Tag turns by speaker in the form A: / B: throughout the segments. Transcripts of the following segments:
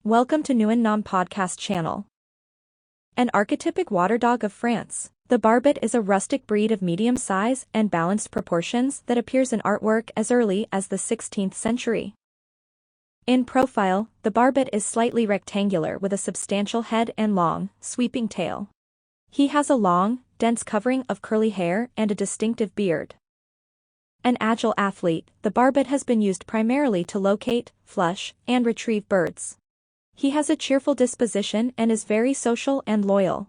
A: Welcome to Nguyen Nam Podcast Channel. An archetypic water dog of France, the Barbet is a rustic breed of medium size and balanced proportions that appears in artwork as early as the 16th century. In profile, the Barbet is slightly rectangular with a substantial head and long, sweeping tail. He has a long, dense covering of curly hair and a distinctive beard. An agile athlete, the Barbet has been used primarily to locate, flush, and retrieve birds. He has a cheerful disposition and is very social and loyal.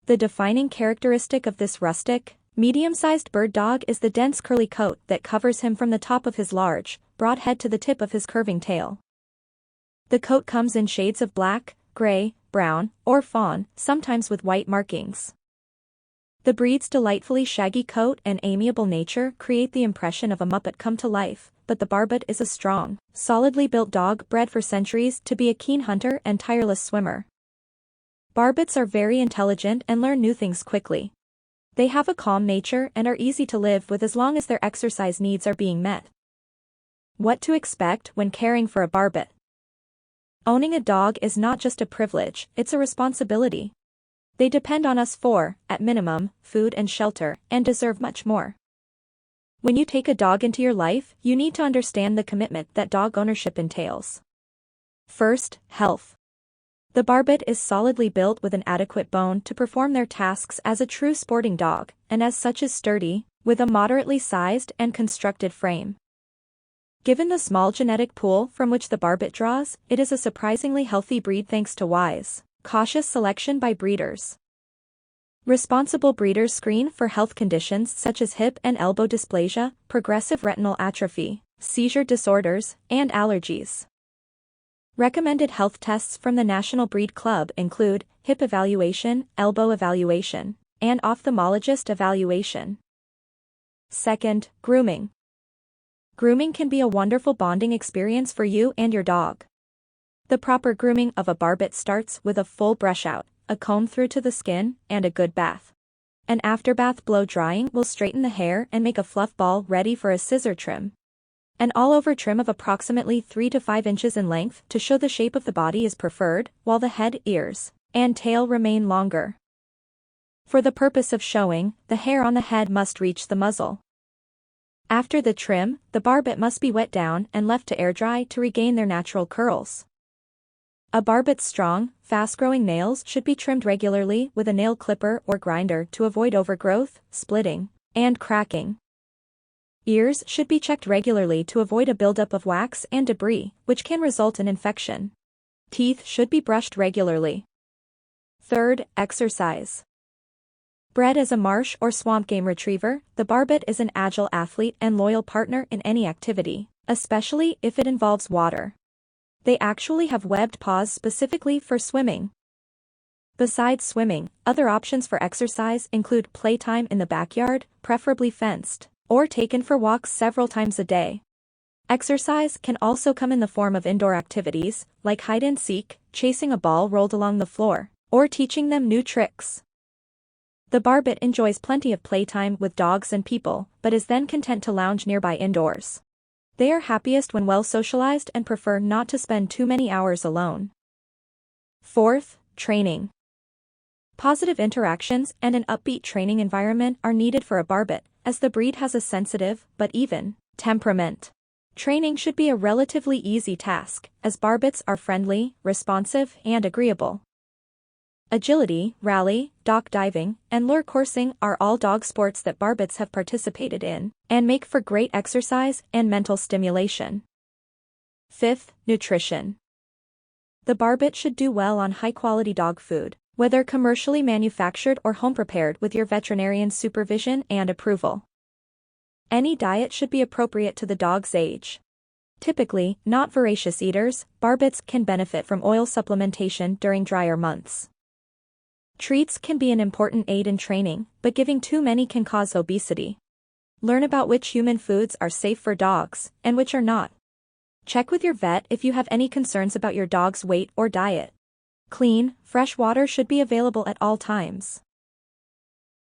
A: The defining characteristic of this rustic, medium-sized bird dog is the dense curly coat that covers him from the top of his large, broad head to the tip of his curving tail. The coat comes in shades of black, gray, brown, or fawn, sometimes with white markings. The breed's delightfully shaggy coat and amiable nature create the impression of a Muppet come to life, but the Barbet is a strong, solidly built dog bred for centuries to be a keen hunter and tireless swimmer. Barbets are very intelligent and learn new things quickly. They have a calm nature and are easy to live with as long as their exercise needs are being met. What to expect when caring for a Barbet? Owning a dog is not just a privilege, it's a responsibility. They depend on us for, at minimum, food and shelter, and deserve much more. When you take a dog into your life, you need to understand the commitment that dog ownership entails. First, health. The Barbet is solidly built with an adequate bone to perform their tasks as a true sporting dog, and as such is sturdy, with a moderately sized and constructed frame. Given the small genetic pool from which the Barbet draws, it is a surprisingly healthy breed thanks to wise, cautious selection by breeders. Responsible breeders screen for health conditions such as hip and elbow dysplasia, progressive retinal atrophy, seizure disorders, and allergies. Recommended health tests from the National Breed Club include hip evaluation, elbow evaluation, and ophthalmologist evaluation. Second, grooming. Grooming can be a wonderful bonding experience for you and your dog. The proper grooming of a Barbet starts with a full brush out, a comb through to the skin, and a good bath. An after-bath blow drying will straighten the hair and make a fluff ball ready for a scissor trim. An all-over trim of approximately 3 to 5 inches in length to show the shape of the body is preferred, while the head, ears, and tail remain longer. For the purpose of showing, the hair on the head must reach the muzzle. After the trim, the Barbet must be wet down and left to air dry to regain their natural curls. A Barbet's strong, fast-growing nails should be trimmed regularly with a nail clipper or grinder to avoid overgrowth, splitting, and cracking. Ears should be checked regularly to avoid a buildup of wax and debris, which can result in infection. Teeth should be brushed regularly. Third, exercise. Bred as a marsh or swamp game retriever, the Barbet is an agile athlete and loyal partner in any activity, especially if it involves water. They actually have webbed paws specifically for swimming. Besides swimming, other options for exercise include playtime in the backyard, preferably fenced, or taken for walks several times a day. Exercise can also come in the form of indoor activities, like hide and seek, chasing a ball rolled along the floor, or teaching them new tricks. The Barbet enjoys plenty of playtime with dogs and people, but is then content to lounge nearby indoors. They are happiest when well socialized and prefer not to spend too many hours alone. Fourth, training. Positive interactions and an upbeat training environment are needed for a Barbet, as the breed has a sensitive, but even, temperament. Training should be a relatively easy task, as Barbets are friendly, responsive, and agreeable. Agility, rally, dock diving, and lure coursing are all dog sports that Barbets have participated in, and make for great exercise and mental stimulation. Fifth, nutrition. The Barbet should do well on high-quality dog food, whether commercially manufactured or home-prepared with your veterinarian's supervision and approval. Any diet should be appropriate to the dog's age. Typically, not voracious eaters, Barbets can benefit from oil supplementation during drier months. Treats can be an important aid in training, but giving too many can cause obesity. Learn about which human foods are safe for dogs, and which are not. Check with your vet if you have any concerns about your dog's weight or diet. Clean, fresh water should be available at all times.